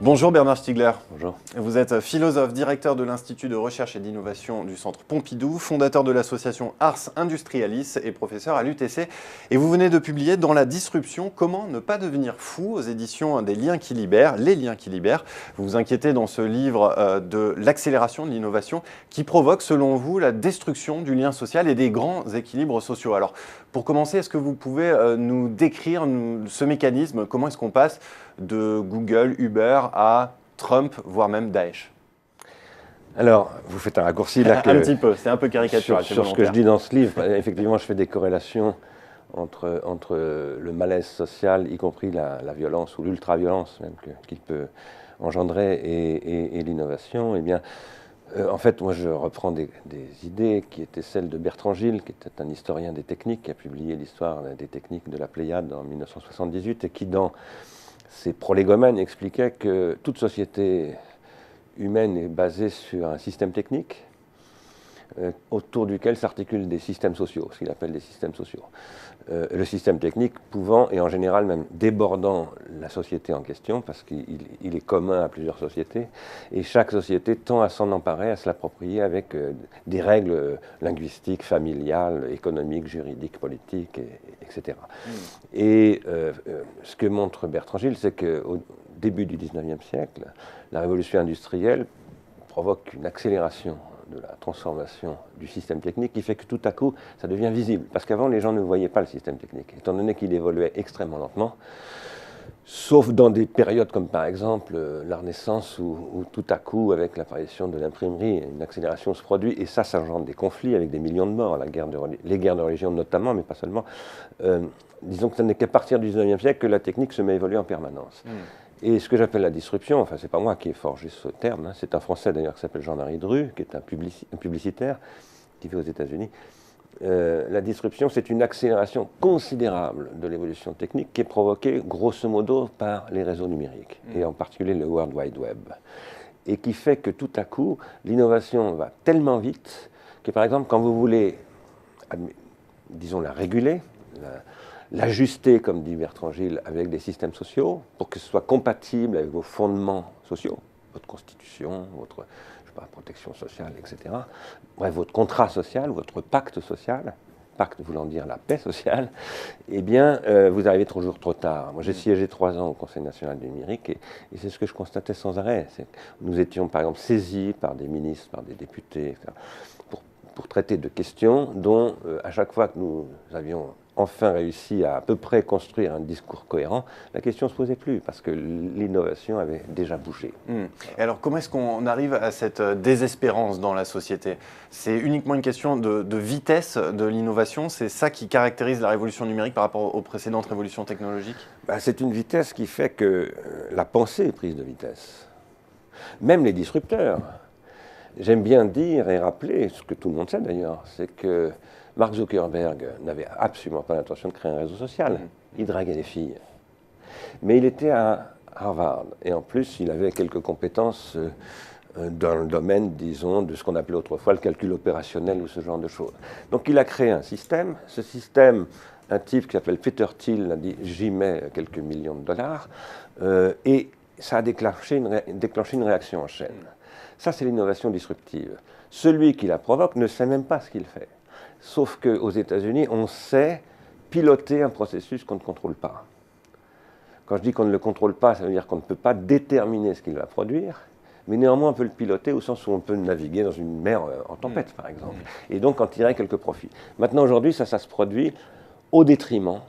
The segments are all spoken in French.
Bonjour Bernard Stiegler. Bonjour. Vous êtes philosophe, directeur de l'Institut de recherche et d'innovation du Centre Pompidou, fondateur de l'association Ars Industrialis et professeur à l'UTC. Et vous venez de publier Dans la disruption, comment ne pas devenir fou aux éditions des Liens qui libèrent, Les Liens qui libèrent. Vous vous inquiétez dans ce livre de l'accélération de l'innovation qui provoque, selon vous, la destruction du lien social et des grands équilibres sociaux. Alors, pour commencer, est-ce que vous pouvez nous décrire ce mécanisme? Comment est-ce qu'on passe de Google, Uber à Trump, voire même Daesh? Alors, vous faites un raccourci là Un petit peu, c'est un peu caricatural. sur ce que je dis dans ce livre. Effectivement, je fais des corrélations entre le malaise social, y compris la violence ou l'ultra-violence même qu'il peut engendrer, et l'innovation. Eh bien, en fait, moi, je reprends des idées qui étaient celles de Bertrand Gilles, qui était un historien des techniques, qui a publié l'histoire des techniques de la Pléiade en 1978, et qui, dans ses prolégomènes, expliquait que toute société humaine est basée sur un système technique autour duquel s'articulent des systèmes sociaux, ce qu'il appelle des systèmes sociaux. Le système technique pouvant, et en général même débordant la société en question, parce qu'il est commun à plusieurs sociétés, et chaque société tend à s'en emparer, à se l'approprier avec des règles linguistiques, familiales, économiques, juridiques, politiques, etc. Et ce que montre Bertrand Gilles, c'est qu'au début du XIXe siècle, la révolution industrielle provoque une accélération de la transformation du système technique qui fait que tout à coup, ça devient visible. Parce qu'avant, les gens ne voyaient pas le système technique, étant donné qu'il évoluait extrêmement lentement, sauf dans des périodes comme par exemple la Renaissance, où tout à coup, avec l'apparition de l'imprimerie, une accélération se produit, et ça engendre des conflits avec des millions de morts, les guerres de religion notamment, mais pas seulement. Disons que ce n'est qu'à partir du XIXe siècle que la technique se met à évoluer en permanence. Et ce que j'appelle la disruption, enfin, c'est pas moi qui ai forgé ce terme, hein, c'est un Français d'ailleurs qui s'appelle Jean-Marie Dru, qui est un publicitaire, qui vit aux États-Unis. La disruption, c'est une accélération considérable de l'évolution technique qui est provoquée, grosso modo, par les réseaux numériques, et en particulier le World Wide Web. Et qui fait que tout à coup, l'innovation va tellement vite que, par exemple, quand vous voulez, disons, la réguler, l'ajuster, comme dit Bertrand Gilles, avec des systèmes sociaux, pour que ce soit compatible avec vos fondements sociaux, votre constitution, votre protection sociale, etc. Bref, votre contrat social, votre pacte social, pacte voulant dire la paix sociale, eh bien, vous arrivez toujours trop tard. Moi, j'ai siégé 3 ans au Conseil national du numérique, et c'est ce que je constatais sans arrêt. Nous étions, par exemple, saisis par des ministres, par des députés, etc., pour traiter de questions dont, à chaque fois que nous avions enfin réussi à peu près construire un discours cohérent, la question ne se posait plus, parce que l'innovation avait déjà bougé. Et alors, comment est-ce qu'on arrive à cette désespérance dans la société? C'est uniquement une question de vitesse de l'innovation? C'est ça qui caractérise la révolution numérique par rapport aux précédentes révolutions technologiques? C'est une vitesse qui fait que la pensée est prise de vitesse. Même les disrupteurs. J'aime bien dire et rappeler, ce que tout le monde sait d'ailleurs, c'est que Mark Zuckerberg n'avait absolument pas l'intention de créer un réseau social. Il draguait les filles. Mais il était à Harvard. Et en plus, il avait quelques compétences dans le domaine, disons, de ce qu'on appelait autrefois le calcul opérationnel ou ce genre de choses. Donc il a créé un système. Ce système, un type qui s'appelle Peter Thiel a dit « j'y mets quelques millions de dollars ». Et ça a déclenché une réaction en chaîne. Ça, c'est l'innovation disruptive. Celui qui la provoque ne sait même pas ce qu'il fait. Sauf qu'aux États-Unis, on sait piloter un processus qu'on ne contrôle pas. Quand je dis qu'on ne le contrôle pas, ça veut dire qu'on ne peut pas déterminer ce qu'il va produire, mais néanmoins on peut le piloter au sens où on peut naviguer dans une mer en tempête, par exemple, et donc en tirer quelques profits. Maintenant, aujourd'hui, ça se produit au détriment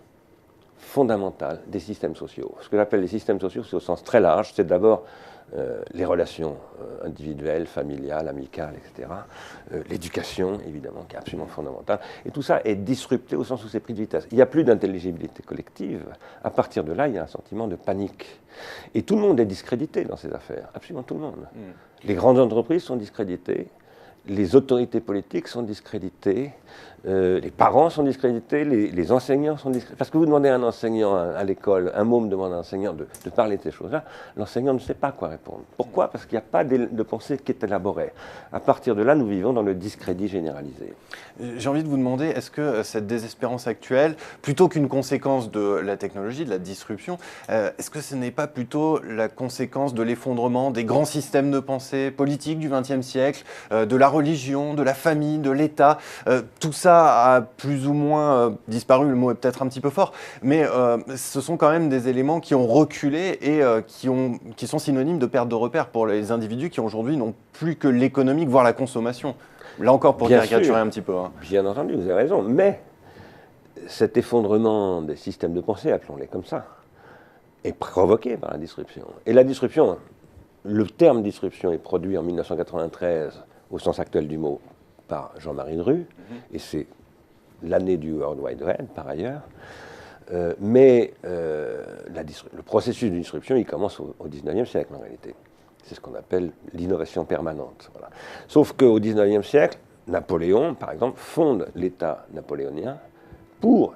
fondamental des systèmes sociaux. Ce que j'appelle les systèmes sociaux, c'est au sens très large, c'est d'abord les relations individuelles, familiales, amicales, etc. L'éducation, évidemment, qui est absolument fondamentale. Et tout ça est disrupté au sens où c'est pris de vitesse. Il n'y a plus d'intelligibilité collective. À partir de là, il y a un sentiment de panique. Et tout le monde est discrédité dans ces affaires, absolument tout le monde. Les grandes entreprises sont discréditées, les autorités politiques sont discréditées, les parents sont discrédités, les enseignants sont discrédités. Parce que vous demandez à un enseignant à l'école, un môme demande à un enseignant de parler de ces choses-là, l'enseignant ne sait pas quoi répondre. Pourquoi? Parce qu'il n'y a pas de pensée qui est élaborée. À partir de là, nous vivons dans le discrédit généralisé. J'ai envie de vous demander, est-ce que cette désespérance actuelle, plutôt qu'une conséquence de la technologie, de la disruption, est-ce que ce n'est pas plutôt la conséquence de l'effondrement des grands systèmes de pensée politiques du XXe siècle, de la religion, de la famille, de l'État? Tout ça a plus ou moins disparu, le mot est peut-être un petit peu fort, mais ce sont quand même des éléments qui ont reculé et qui sont synonymes de perte de repères pour les individus qui aujourd'hui n'ont plus que l'économique, voire la consommation. Là encore, pour caricaturer un petit peu. Hein. Bien entendu, vous avez raison, mais cet effondrement des systèmes de pensée, appelons-les comme ça, est provoqué par la disruption. Et la disruption, le terme disruption est produit en 1993, au sens actuel du mot, par Jean-Marie Dru, et c'est l'année du World Wide Web, par ailleurs. Mais le processus de disruption, il commence au XIXe siècle, en réalité. C'est ce qu'on appelle l'innovation permanente. Voilà. Sauf qu'au XIXe siècle, Napoléon, par exemple, fonde l'État napoléonien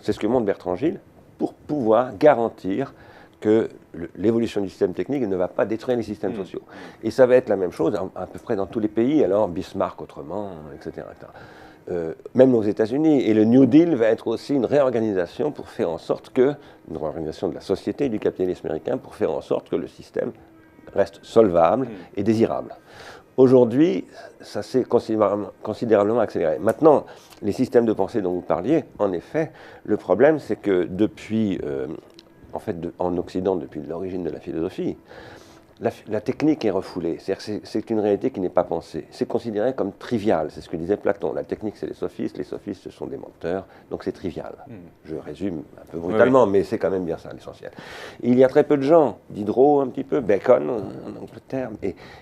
c'est ce que montre Bertrand Gilles, pour pouvoir garantir que l'évolution du système technique ne va pas détruire les systèmes sociaux. Et ça va être la même chose à peu près dans tous les pays, alors Bismarck autrement, etc. Même aux États-Unis. Et le New Deal va être aussi une réorganisation pour faire en sorte une réorganisation de la société et du capitalisme américain pour faire en sorte que le système reste solvable et désirable. Aujourd'hui, ça s'est considérablement accéléré. Maintenant, les systèmes de pensée dont vous parliez, en effet, le problème c'est que depuis... en Occident, depuis l'origine de la philosophie, la technique est refoulée. C'est une réalité qui n'est pas pensée. C'est considéré comme trivial. C'est ce que disait Platon. La technique, c'est les sophistes ce sont des menteurs. Donc c'est trivial. Je résume un peu brutalement, mais c'est quand même bien ça l'essentiel. Il y a très peu de gens, Diderot un petit peu, Bacon en Angleterre,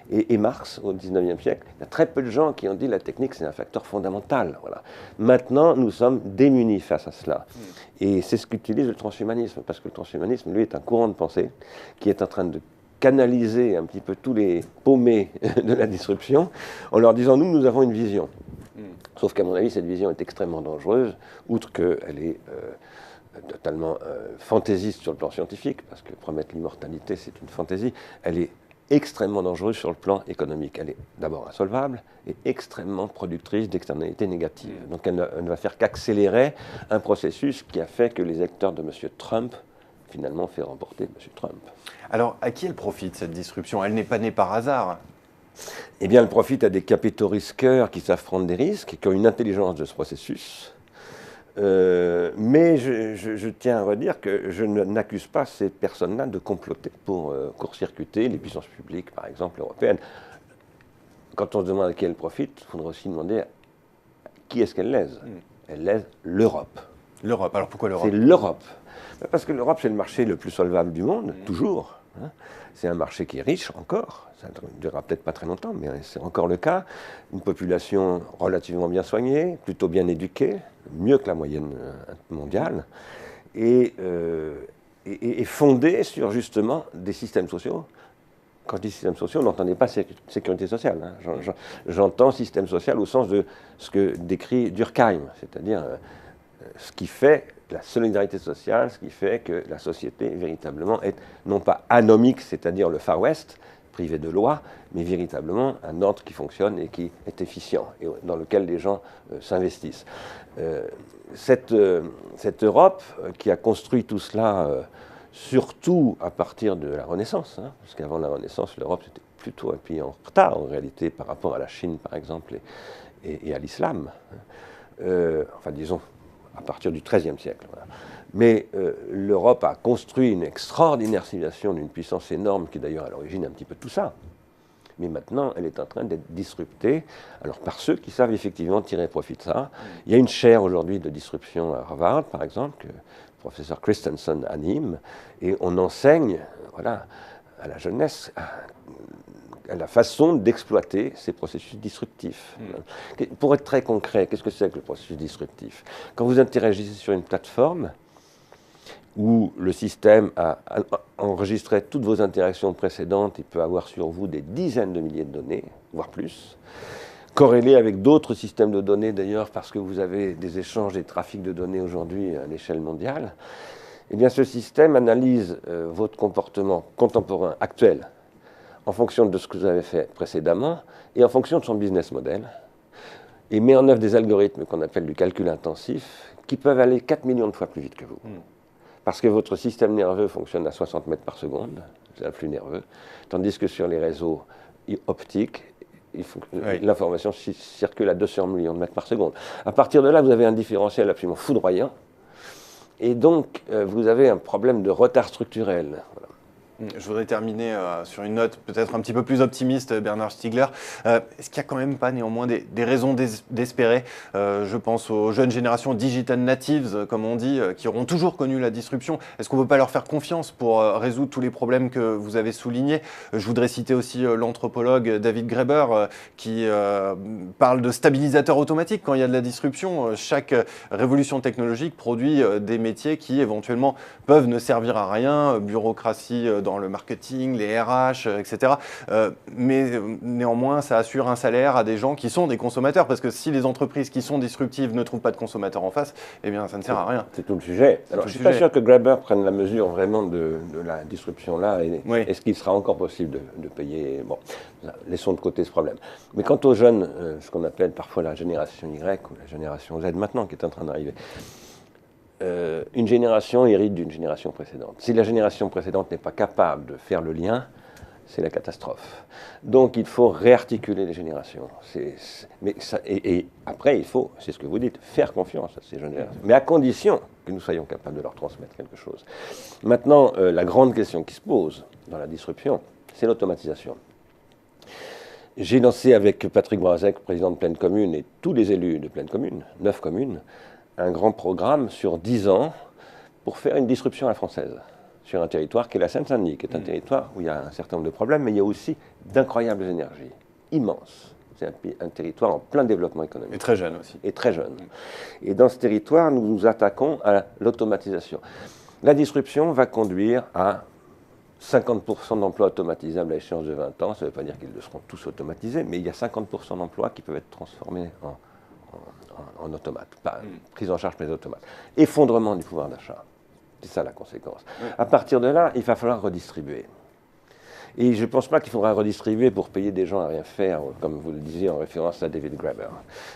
et Marx au XIXe siècle, il y a très peu de gens qui ont dit la technique, c'est un facteur fondamental. Voilà. Maintenant, nous sommes démunis face à cela. Et c'est ce qu'utilise le transhumanisme, parce que le transhumanisme, lui, est un courant de pensée qui est en train de canaliser un petit peu tous les paumés de la disruption en leur disant nous avons une vision. Sauf qu'à mon avis, cette vision est extrêmement dangereuse, outre qu'elle est totalement fantaisiste sur le plan scientifique, parce que promettre l'immortalité, c'est une fantaisie, elle est extrêmement dangereuse sur le plan économique. Elle est d'abord insolvable et extrêmement productrice d'externalités négatives. Donc elle ne va faire qu'accélérer un processus qui a fait que les électeurs de M. Trump finalement fait remporter M. Trump. Alors, à qui elle profite, cette disruption? Elle n'est pas née par hasard. Eh bien, elle profite à des capitaux risqueurs qui savent prendre des risques et qui ont une intelligence de ce processus. Mais je tiens à redire que je n'accuse pas ces personnes-là de comploter pour court-circuiter les puissances publiques, par exemple européennes. Quand on se demande à qui elle profite, il faudra aussi demander à qui est-ce qu'elle lèse. Elle lèse l'Europe. L'Europe. Alors pourquoi l'Europe? C'est l'Europe. Parce que l'Europe, c'est le marché le plus solvable du monde, toujours. Hein. C'est un marché qui est riche encore. Ça ne durera peut-être pas très longtemps, mais c'est encore le cas. Une population relativement bien soignée, plutôt bien éduquée, mieux que la moyenne mondiale, et fondée sur justement des systèmes sociaux. Quand je dis système social, n'entendez pas sécurité sociale. Hein. J'entends système social au sens de ce que décrit Durkheim, c'est-à-dire ce qui fait la solidarité sociale, ce qui fait que la société véritablement est non pas anomique, c'est-à-dire le Far West, privé de loi, mais véritablement un ordre qui fonctionne et qui est efficient, et dans lequel les gens s'investissent. Cette Europe qui a construit tout cela, surtout à partir de la Renaissance, hein, parce qu'avant la Renaissance, l'Europe était plutôt un pays en retard en réalité par rapport à la Chine, par exemple, et à l'islam. Enfin, disons, à partir du XIIIe siècle. Voilà. Mais l'Europe a construit une extraordinaire civilisation d'une puissance énorme qui d'ailleurs à l'origine un petit peu tout ça. Mais maintenant, elle est en train d'être disruptée alors, par ceux qui savent effectivement tirer profit de ça. Il y a une chaire aujourd'hui de disruption à Harvard, par exemple, que le professeur Christensen anime, et on enseigne voilà, à la jeunesse à la façon d'exploiter ces processus disruptifs. Pour être très concret, qu'est-ce que c'est que le processus disruptif? Quand vous interagissez sur une plateforme où le système a enregistré toutes vos interactions précédentes, il peut avoir sur vous des dizaines de milliers de données, voire plus. corrélé avec d'autres systèmes de données d'ailleurs, parce que vous avez des échanges, des trafics de données aujourd'hui à l'échelle mondiale. Eh bien, ce système analyse votre comportement contemporain, actuel, en fonction de ce que vous avez fait précédemment et en fonction de son business model, et met en œuvre des algorithmes qu'on appelle du calcul intensif, qui peuvent aller 4 millions de fois plus vite que vous. Parce que votre système nerveux fonctionne à 60 mètres par seconde, c'est un flux nerveux, tandis que sur les réseaux optiques, l'information circule à 200 millions de mètres par seconde. À partir de là, vous avez un différentiel absolument foudroyant, et donc vous avez un problème de retard structurel. Voilà. Je voudrais terminer sur une note peut-être un petit peu plus optimiste, Bernard Stiegler. Est-ce qu'il n'y a quand même pas néanmoins des raisons d'espérer je pense aux jeunes générations digital natives, comme on dit, qui auront toujours connu la disruption. Est-ce qu'on ne peut pas leur faire confiance pour résoudre tous les problèmes que vous avez soulignés? Je voudrais citer aussi l'anthropologue David Graeber qui parle de stabilisateur automatique quand il y a de la disruption. Chaque révolution technologique produit des métiers qui éventuellement peuvent ne servir à rien, bureaucratie dans le marketing, les RH, etc. Mais néanmoins, ça assure un salaire à des gens qui sont des consommateurs, parce que si les entreprises qui sont disruptives ne trouvent pas de consommateurs en face, eh bien, ça ne sert à rien. C'est tout le sujet. Alors, je ne suis pas sûr que Graeber prenne la mesure vraiment de la disruption-là, et est-ce qu'il sera encore possible de payer. Bon, laissons de côté ce problème. Mais quant aux jeunes, ce qu'on appelle parfois la génération Y ou la génération Z maintenant, qui est en train d'arriver, une génération hérite d'une génération précédente. Si la génération précédente n'est pas capable de faire le lien, c'est la catastrophe. Donc il faut réarticuler les générations. Et après, il faut, c'est ce que vous dites, faire confiance à ces jeunes générations. Mais à condition que nous soyons capables de leur transmettre quelque chose. Maintenant, la grande question qui se pose dans la disruption, c'est l'automatisation. J'ai lancé avec Patrick Brazek, président de Pleine Commune, et tous les élus de Pleine Commune, 9 communes, un grand programme sur 10 ans pour faire une disruption à la française sur un territoire qui est la Seine-Saint-Denis, qui est un territoire où il y a un certain nombre de problèmes, mais il y a aussi d'incroyables énergies, immenses. C'est un territoire en plein développement économique. Et très jeune aussi. Et très jeune. Et dans ce territoire, nous nous attaquons à l'automatisation. La disruption va conduire à 50% d'emplois automatisables à l'échéance de 20 ans. Ça ne veut pas dire qu'ils seront tous automatisés, mais il y a 50% d'emplois qui peuvent être transformés en automate, pas prise en charge par les automates. Effondrement du pouvoir d'achat, c'est ça la conséquence. À partir de là, il va falloir redistribuer. Et je ne pense pas qu'il faudra redistribuer pour payer des gens à rien faire, comme vous le disiez en référence à David Graeber.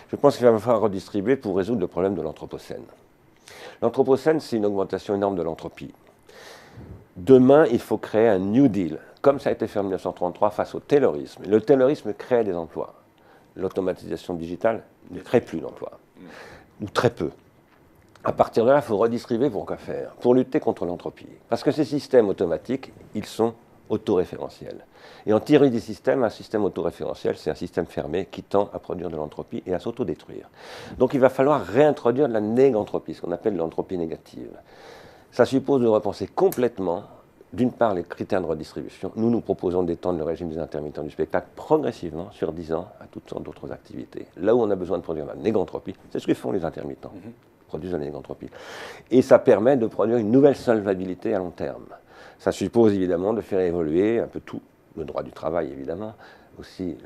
Je pense qu'il va falloir redistribuer pour résoudre le problème de l'anthropocène. L'anthropocène, c'est une augmentation énorme de l'entropie. Demain, il faut créer un New Deal, comme ça a été fait en 1933 face au taylorisme. Le taylorisme crée des emplois. L'automatisation digitale ne crée plus d'emplois, ou très peu. À partir de là, il faut redistribuer pour quoi faire? Pour lutter contre l'entropie. Parce que ces systèmes automatiques, ils sont autoréférentiels. Et en théorie des systèmes, un système autoréférentiel, c'est un système fermé qui tend à produire de l'entropie et à s'autodétruire. Donc il va falloir réintroduire de la négantropie, ce qu'on appelle l'entropie négative. Ça suppose de repenser complètement, d'une part, les critères de redistribution. Nous proposons d'étendre le régime des intermittents du spectacle progressivement, sur 10 ans, à toutes sortes d'autres activités. Là où on a besoin de produire la négantropie, c'est ce que font les intermittents, produisent la négantropie. Et ça permet de produire une nouvelle solvabilité à long terme. Ça suppose évidemment de faire évoluer un peu tout, le droit du travail évidemment, aussi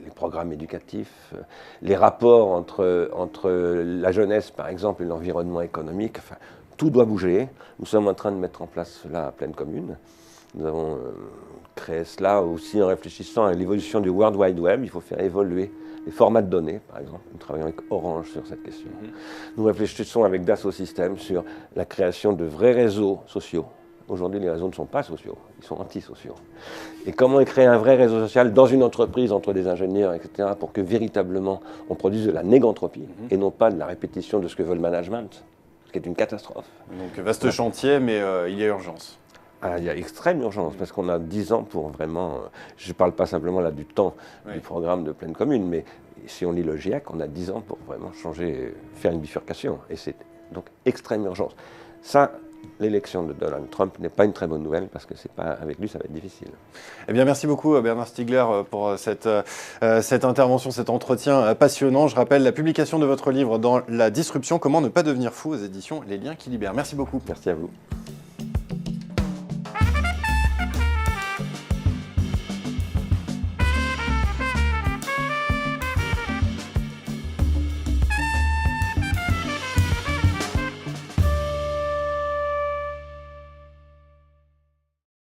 les programmes éducatifs, les rapports entre la jeunesse par exemple et l'environnement économique. Enfin, tout doit bouger. Nous sommes en train de mettre en place cela à Pleine Commune. Nous avons créé cela aussi en réfléchissant à l'évolution du World Wide Web. Il faut faire évoluer les formats de données, par exemple. Nous travaillons avec Orange sur cette question. Nous réfléchissons avec Dassault Systèmes sur la création de vrais réseaux sociaux. Aujourd'hui, les réseaux ne sont pas sociaux, ils sont antisociaux. Et comment créer un vrai réseau social dans une entreprise, entre des ingénieurs, etc., pour que véritablement on produise de la négantropie et non pas de la répétition de ce que veut le management, ce qui est une catastrophe. Donc vaste chantier, mais il y a urgence. Ah, il y a extrême urgence, parce qu'on a 10 ans pour vraiment... je ne parle pas simplement là du temps du programme de Pleine Commune, mais si on lit le GIEC, on a 10 ans pour vraiment changer, faire une bifurcation. Et c'est donc extrême urgence. Ça, l'élection de Donald Trump n'est pas une très bonne nouvelle, parce que c'est pas, avec lui, ça va être difficile. Eh bien, merci beaucoup Bernard Stiegler pour cette intervention, cet entretien passionnant. Je rappelle la publication de votre livre dans La disruption, comment ne pas devenir fou aux éditions Les Liens qui libèrent. Merci beaucoup. Merci à vous.